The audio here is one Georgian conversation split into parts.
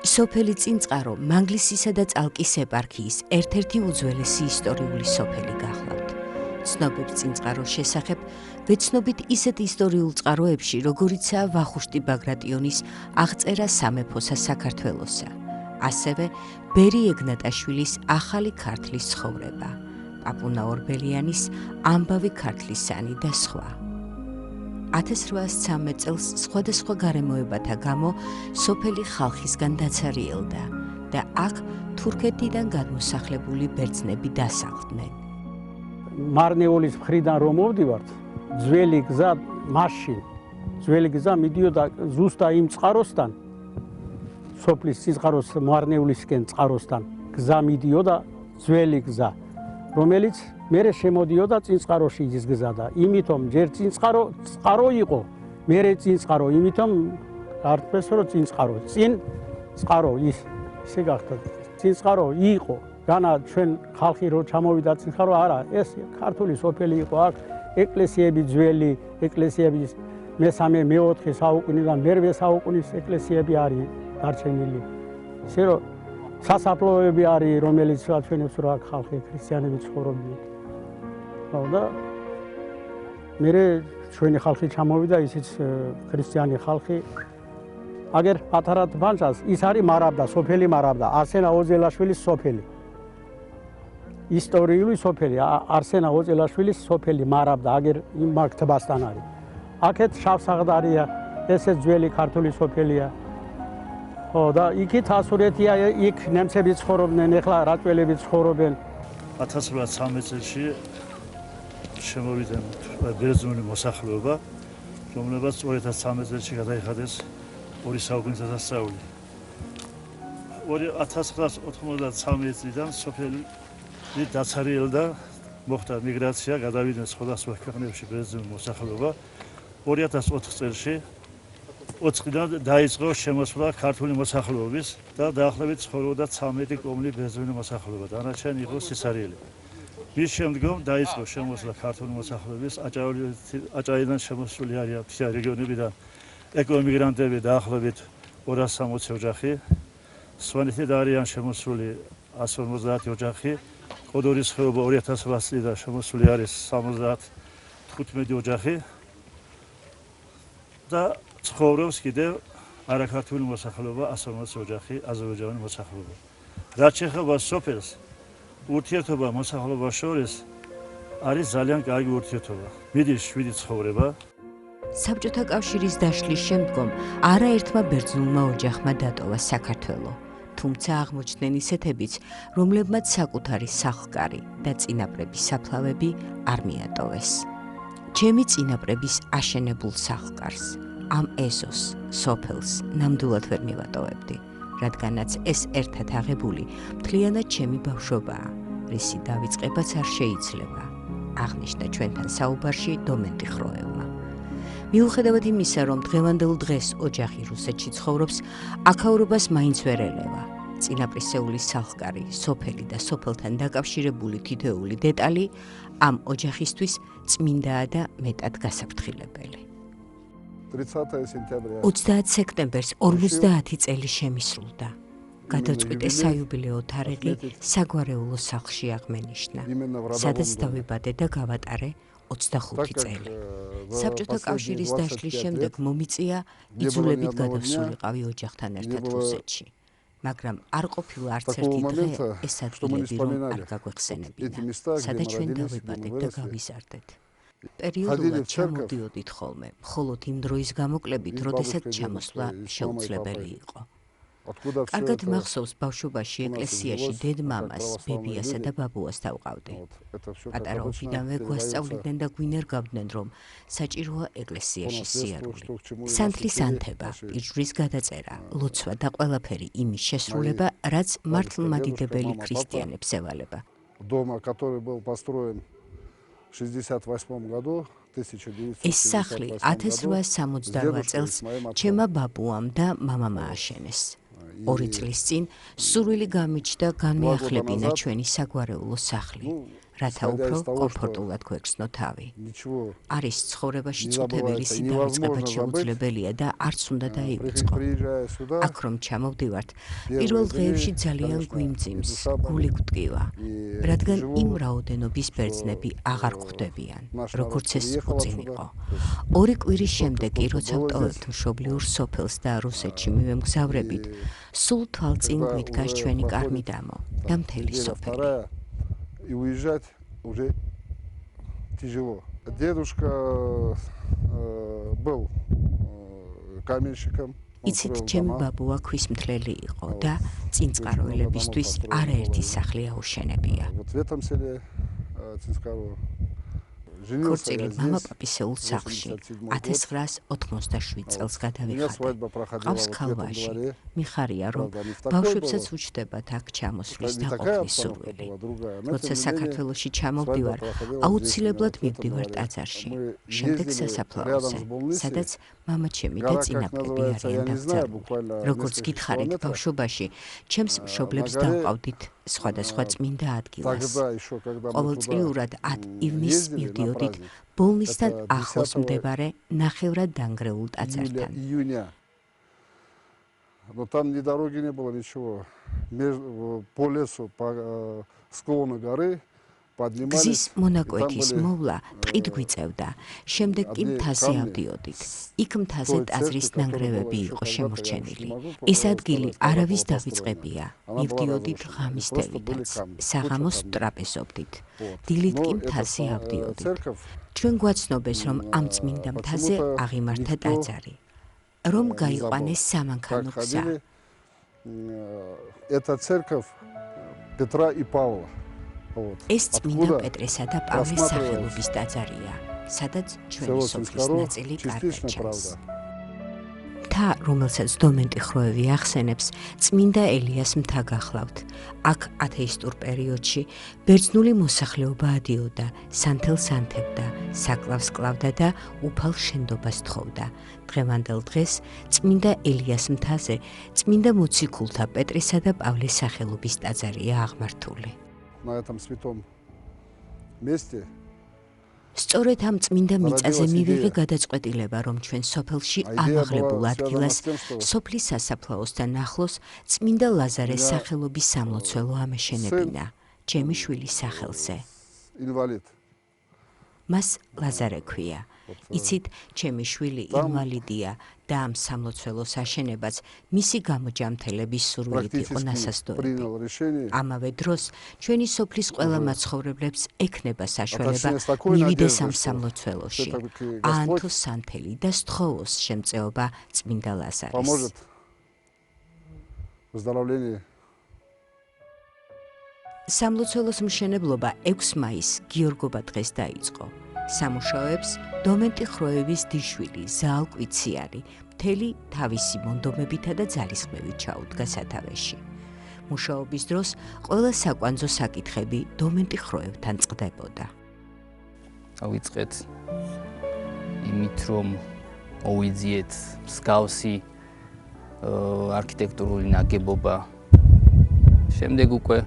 სოფელი წინწყარო მანგლისისა და წალკის ეპარქიის ერთ-ერთი უძველესი ისტორიული სოფელი გახლავთ. ცნობებს წინწყაროს შესახებ ვეცნობით ისეთ ისტორიულ წყაროებში, როგორიცაა ვახუშტი ბაგრატიონის აღწერა სამეფოსა საქართველოსა, ასევე ბერი ეგნატაშვილის ახალი ქართლის ცხოვრება, პაპუნა ორბელიანის ამბავი ქართლისანი და სხვა. 1813 წელს სხვადასხვა გარემოებათა გამო სოფელი ხალხისგან დაცარიელდა და აქ თურქეთიდან გადმოსახლებული ბერძნები დასახლდნენ. მარნეულის მხრიდან რომ მოვდივართ, ძველი გზა მაშინ, ძველი გზა მიდიოდა ზუსტად იმ წყაროსთან, სოფლის წინწყაროს მარნეულისკენ წყაროსთან გზა მიდიოდა ძველი გზა, რომელიც მერე შემოდიოდა წინწყაროში ის გზა და იმითომ ჯერ წყარო იყო, მერე წინწყარო, იმითომ არტყეს რომ წინწყარო ისე გახდა. წინწყარო იყო, განა ჩვენ ხალხი რო ჩამოვიდა წინწყარო, არა, ეს ქართული სოფელი იყო, აქ ეკლესიები ძველი, ეკლესიების მესამე, მეოთხე საუკუნიდან მერვე საუკუნის ეკლესიები არის დარჩენილი. ისე რომ სასაფლაოები არის, რომელიც ჩვენებს რა ხალხი ქრისტიანები ცხოვრობდნენ. და მერე ჩვენი ხალხი ჩამოვიდა, ისიც ქრისტიანი ხალხი. აგერ პატარა თბანჭას ის არის მარაბდა, სოფელი მარაბდა, არსენა ოძელაშვილის სოფელი. ისტორიული სოფელი, არსენა ოძელაშვილის სოფელი მარაბდა, აგერ იმ მაგ თბასთან არის. აქეთ შავსაღდარია, ესეც ძველი ქართული სოფელია. და იქით ასურეთია, იქ ნემცები ცხოვრობდნენ, ეხლა რაჭველები ცხოვრობენ. 1813 წელში შემოვიდა ბერძნული მოსახლეობა, რომლებსაც 2013 წელში გადაიხადეს ორი საუკუნის დასწავლი. 1993 წლიდან სოფელი დაცარიელდა, მოხდა მიგრაცია, გადავიდნენ სხვადასხვა ქვეყნებში ბერძნული მოსახლეობა. 2004 წელში 20 წლიდან დაიწყო შემოსვლა ქართული მოსახლეობის და დაახლოებით ცხოვრობდა 13 კომლი ბერძნული მოსახლეობა, დანარჩენი იყო სიცარიელი. მის შემდგომ დაიწყო შემოსვლა ქართული მოსახლეობის, აჭარიდან შემოსული არიან მთელი რეგიონებიდან ეკომიგრანტები დაახლოებით 260 ოჯახი, სვანეთიდან არიან შემოსული 150 ოჯახი, ყოდორის ხეობა 2008 წლიდან შემოსული არის 75 ოჯახი და ცხოვრობს კიდევ არაქართული მოსახლეობა 140 ოჯახი, აზერბაიჯანის მოსახლეობა. რაც შეეხება სოფელს, ურთიერთობა მოსახლეობას შორის არის ძალიან კარგი ურთიერთობა. მიდის 7 ცხოვრება. საბჭოთა კავშირის დაშლის შემდგომ არაერთმა ბერძნულმა ოჯახმა დატოვა საქართველო, თუმცა აღმოჩნდნენ ისეთებიც, რომლებმაც საკუთარი სახლკარი და წინაპრების საფლავები არ მიატოვეს. ჩემი წინაპრების აშენებულ სახლკარს, ამ ეზოს, სოფელს ნამდვილად ვერ მივატოვებდი, რადგანაც ეს ერთად აღებული მთლიანად ჩემი ბავშვობაა, რისი დავიწყებაც არ შეიძლება, აღნიშნა ჩვენთან საუბარში დომენტი ხროევმა. მიუხედავად იმისა, რომ დღევანდელ დღეს ოჯახი რუსეთში ცხოვრობს, აქაურობას მაინც ვერ ელევა. წინაპრისეულის სახლკარი, სოფელი და სოფელთან დაკავშირებული თითოეული დეტალი ამ ოჯახისთვის წმინდაა და მეტად გასაფრთხილებელი. 30 სექტემბერს 50 წელი შემისრულდა. გადაწყვიტეს საიუბილეო თარიღი საგვარეულო სახლში აღმენიშნა, სადაც დავიბადე და გავატარე 25 წელი. საბჭოთა კავშირის დაშლის შემდეგ მომიწია იძულებით გადავსულიყავი ოჯახთან ერთად რუსეთში. მაგრამ არ ყოფილა არც ერთი დღე ეს ადგილები რომ არ გაგვეხსენებინა, სადაც ჩვენ დავიბადეთ და გავიზარდეთ. პერიოდულად ჩამოდიოდით ხოლმე, მხოლოდ იმ დროის გამოკლებით, როდესაც ჩამოსვლა შეუძლებელი იყო. კარგად მახსოვს ბავშვობაში ეკლესიაში დედ-მამას, ბებიასა და ბაბუას დავყავდი. პატარაობიდანვე გვასწავლიდნენ და გვინერგავდნენ, რომ საჭიროა ეკლესიაში სიარული. სანთლის ანთება, პირჯვრის გადაწერა, ლოცვა და ყველაფერი იმის შესრულება, რაც მართლმადიდებელი ქრისტიანებს ევალება. ეს სახლი 1868 წელს ჩემმა ბაბუამ და მამამ ააშენეს. 2 წლის წინ სურვილი გამიჩნდა განმეახლებინა ჩვენი საგვარეულო სახლი, რათა უფრო კომფორტულად გვეგრძნო თავი. არის ცხოვრებაში წუთებელი დაიწყება შეუძლებელია და არც უნდა დაივიწყო. აქ რომ ჩამოვდივართ, პირველ დღეებში ძალიან გვიმძიმს, გული გვტკივა, რადგან იმ რაოდენობის ბერძნები აღარ ხვდებიან, როგორც ეს წინ იყო. 2 კვირის შემდეგ კი, როცა ვტოვებთ მშობლიურ სოფელს და რუსეთში მივემგზავრებით, სულ თვალწინ გვიდგას ჩვენი კარმიდამო და მთელი სოფელი. И уезжать уже тяжело. Дедушка был каменщиком. იცით, ჩემი ბაბუა ქვისმთლელი იყო და წინწყაროელებისთვის არაერთი სახლი აუშენებია. Вот в этом селе Цинскаро ქორწილი მამაპაპისეულ სახლში 1987 წელს გადავიხადე. ყავს ქალვაში. მიხარია, რომ ბავშვებსაც უჩნდებათ აქ ჩამოსვლის და ყოფნის სურვილი. როცა საქართველოში ჩამოვდივარ, აუცილებლად მივდივარ ტაძარში, შემდეგ სასაფლაოზე, სადაც მამაჩემი და წინაპრები არიან დაკრძალული. როგორც გითხარით, ბავშვობაში ჩემს მშობლებს დავყავდით სხვადასხვა წმინდა ადგილას. ყოველწლიურად 10 ივნისს მივდიოდით ბოლნისთან ახლოს მდებარე ნახევრად დანგრეულ ტაძართან. Но там ни дороги не было, ничего. По лесу, по склону горы поднимались. გზის მონაკვეთის მოვლა ტყით გვიწევდა. შემდეგ კი მთაზე ავდიოდით. იქ მთაზე ტაძრის ნანგრევები იყო შემორჩენილი. ეს ადგილი არავის დავიწყებია. მივდიოდით ღამის დევიდაც. საღამოს ტრაპეზობდით. დილით კი მთაზე ავდიოდით. ჩვენ გვაცნობეს, რომ ამ წმინდა მთაზე აღიმართა ტაძარი. რომ გაიყვანეს სამანქანო გზა. Это церковь Петра и Павла. ეს წმინდა პეტრესა და პავლეს სახელობის ტაძარია, სადაც ჩვენი სოფლის ნაწილი კარგად. მთა, რომელსაც დომენტი ხროევი ახსენებს, წმინდა ელიას მთა გახლავთ. აქ ათეისტურ პერიოდში ბერძნული მოსახლეობა ადიოდა, სანთელს ანთებდა, საკლავს კლავდა და უფალ შენდობას თხოვდა. დღევანდელ დღეს წმინდა ელიას მთაზე წმინდა მოციქულთა პეტრესა და პავლეს სახელობის ტაძარია აღმართული. На этом святом месте სწორედ ამ წმინდა მიწაზე მივიღე გადაწყვეტილება, რომ ჩვენ სოფელში ამაღლებულ ადგილას, სოფლის სასაფლაოსთან ახლოს წმინდა ლაზარეს სახელობის სამლოცველო ამეშენებინა, ჩემი შვილის სახელზე. инвалид. მას ლაზარე ქვია. იცით, ჩემი შვილი ინვალიდია და ამ სამლოცველოს აშენებაც მისი გამოჯამთელების სურვილით იყო ნასასწორები. ამავე დროს ჩვენი სოფლის ყველა მაცხოვრებლებს ექნება საშუალება მივიდეს ამ სამლოცველოში, აანთოს სანთელი და სთხოვოს შემწეობა წმინდა ლაზარეს. სამლოცველოს მშენებლობა 6 მაისს გიორგობა დღეს დაიწყო. სამუშაოებს დომენტი ხროევის დიშვილი ზაალ კვიციანი მთელი თავისი მონდომებითა და ძალისხმევით ჩაუდგა სათავეში. მუშაობის დროს ყველა საკვანძო საკითხები დომენტი ხროევთან წყდებოდა. დავიწყეთ იმით, რომ მოვიძიეთ მსგავსი არქიტექტურული ნაგებობა. შემდეგ უკვე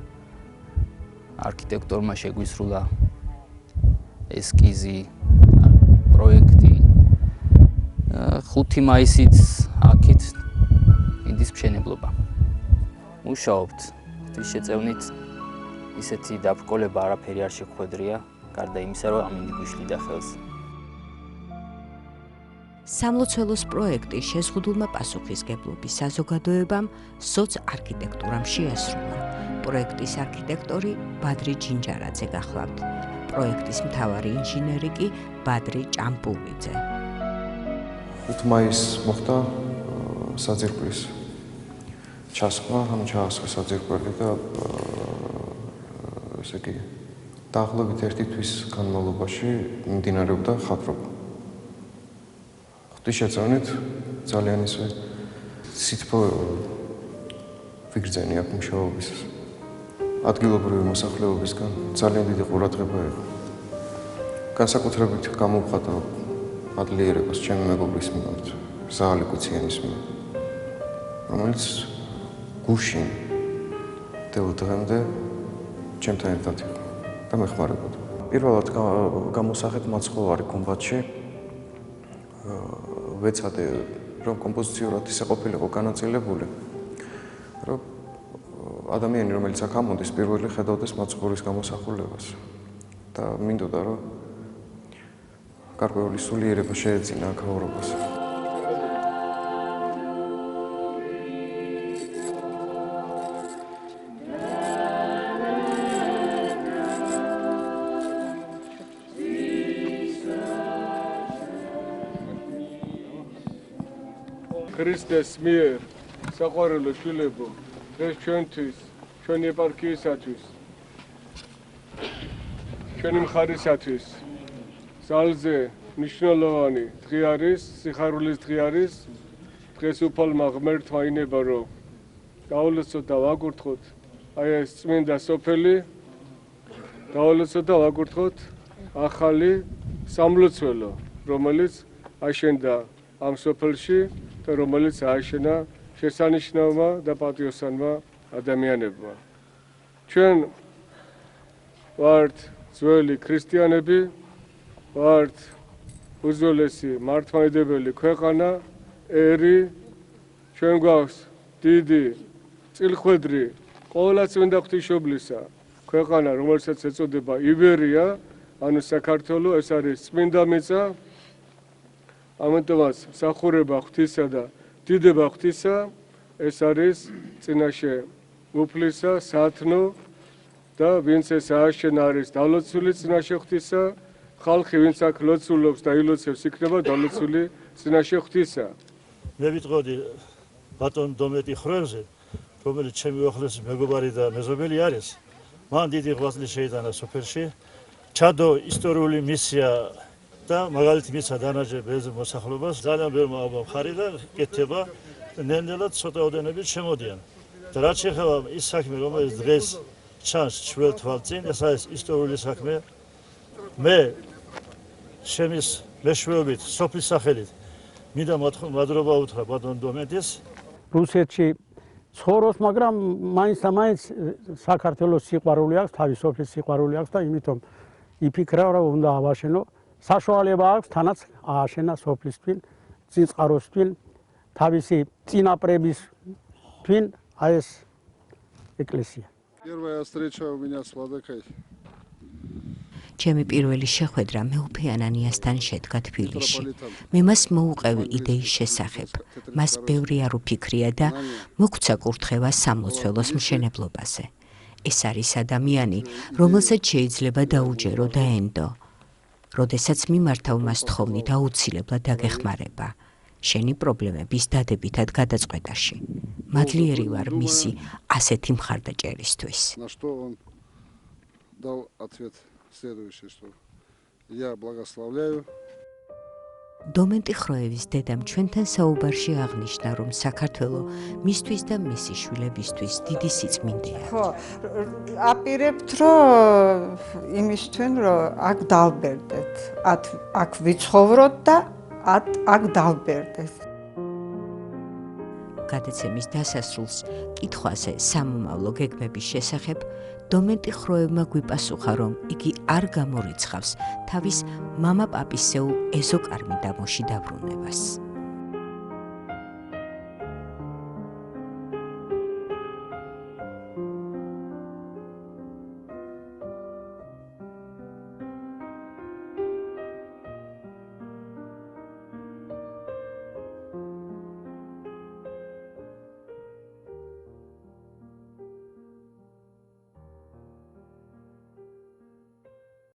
არქიტექტორმა შეგვისრულა ესკიზი, პროექტი. 5 მაისით აქეთ მიდის მშენებლობა. მუშაობთ ღვთის შეწევნით, ისეთი დაბრკოლება არაფერი არ შეხვედრია, გარდა იმისა, რომ ამინდი გვიშლიდა ხელს. სამლოცველოს პროექტი შეზღუდულმა პასუხისგებლობის საზოგადოებამ სოც-არქიტექტურამ შეასრულა. პროექტის არქიტექტორი ბადრი ჯინჯარაძე გახლავთ. პროექტის მთავარი ინჟინერი კი ბადრი ჭამპულიძე. 5 მაისს მოხდა საძირკვლის ჩასხმა, ანუ ჩაასხეს საძირკველი და ესე იგი დაახლოებით 1 თვის განმავლობაში მიმდინარეობდა ხათრობა. ღვთის შეწევნით ძალიან ისე სითბო ვიგრძენი აქ მუშაობის ადგილობრივი მოსახლეობისგან ძალიან დიდი ყურადღება იყო. განსაკუთრებით გამოვხატა მადლიერებას ჩემი მეგობრის მიმართ, ზაალ კვიციანის მიმართ, რომელიც გუშინ დღემდე ჩემთან ერთად იყო. და მეხმარებოდა. პირველად გამოსახეთ მაცხოვარი გუმბათში. ვეცადე რომ კომპოზიციურად ისე ყოფილიყო განაწილებული, რომ ადამიანი რომელიც აქ ამოდის პირველი ხედავდეს მაცხოვრის გამოსახულებას და მინდოდა რომ გარკვეული სულიერება შეეძინა აქაურობას. ქრისტეს მიერ საყვარელო შვილებო, დღეს ჩვენთვის, ჩვენი ეპარქიისათვის, ჩვენი მხარისათვის ძალზე მნიშვნელოვანი დღე არის, სიხარულის დღე არის. დღეს უფალმა ღმერთმა ინება, რომ დაულოცოთ და ვაკურთხოთ აი ეს წმინდა სოფელი, დაულოცოთ და ვაკურთხოთ ახალი სამლოცველო, რომელიც აშენდა ამ სოფელში და რომელიც ააშენა შესანიშნავმა და პატიოსანმა ადამიანებმა. ჩვენ ვართ ძველი ქრისტიანები, ვართ უძველესი მართლმადიდებელი ქვეყანა, ერი, ჩვენ გვაქვს დიდი წილხვედრი ყოვლადწმინდა ღვთისმშობლისა ქვეყანა, რომელსაც ეწოდება იბერია, ანუ საქართველო, ეს არის წმინდა მიწა. ამიტომაც მსახურება ღვთისა და დიდება ღვთისა, ეს არის წინაშე უფლისა, სათნო და ვინც ეს ააშენა არის დალოცული წინაშე ღვთისა, ხალხი ვინც აქ ლოცულობს და ილოცებს იქნება დალოცული წინაშე ღვთისა. მე ვიტყოდი ბატონ დომეტი ხრევზე, რომელიც ჩემი უახლოესი მეგობარი და მეზობელი არის. მან დიდი ღვაწლი შეიტანა სოფელში. ჩადო ისტორიული მისია და მაგალითი მისცა დანაჯერ ბერძნ მოსახლეობას. ძალიან ბევრი მხარი და კეთება ნელ-ნელა ცოტაოდენებით შემოდიან. და რაც შეეხება ის საქმე, რომელიც დღეს ჩანს ჩვენს თვალწინ, ეს არის ისტორიული საქმე. მე შემის მეშვეობით, სოფლის სახელით მინდა მადლობა უთხრა ბატონ დომეტის. რუსეთში ცხოვრობს, მაგრამ მაინც და მაინც საქართველოს სიყვარული აქვს, თავის სოფლის სიყვარული აქვს და იმიტომ იფიქრა, რომ უნდა ავაშენო. საშუალება აქვს თანაც ააშენა სოფლისთვინ, წინწყაროსთვინ, თავისი წინაპრებისთვინ აი ეს ეკლესია. Первая встреча у меня с владыкой. ჩემი პირველი შეხვედრა მეუფე ანანიასთან შედგა თბილისში. მე მას მოუყევი იდეის შესახებ. მას ბევრი არ უფიქრია და მოგცა კურთხევა სამლოცველოს მშენებლობაზე. ეს არის ადამიანი, რომელსაც შეიძლება დაუჯერო და ენდო. როდესაც მიმართავ მას თხოვნით აუცილებლად დაგეხმარება. შენი პრობლემების დადებითად გადაწყვეტაში. მადლიერი ვარ მისი ასეთი მხარდაჭერისთვის. На что он дал ответ следующий, что я благословляю. დომენტი ხროევის დედამ ჩვენთან საუბარში აღნიშნა, რომ საქართველო მისთვის და მისი შვილებისთვის დიდი სიწმინდეა. ხო, აპირებთ, რომ იმისთვის, რომ აქ დავბერდეთ, აქ ვიცხოვროთ და აქ დავბერდეთ. გადაცემის დასასრულს კითხვაზე სამომავლო გეგმების შესახებ დომენტი ხროევმა გვიპასუხა, რომ იგი არ გამორიცხავს თავის მამა პაპისეულ ეზოკარმიდამოში დაბრუნებას.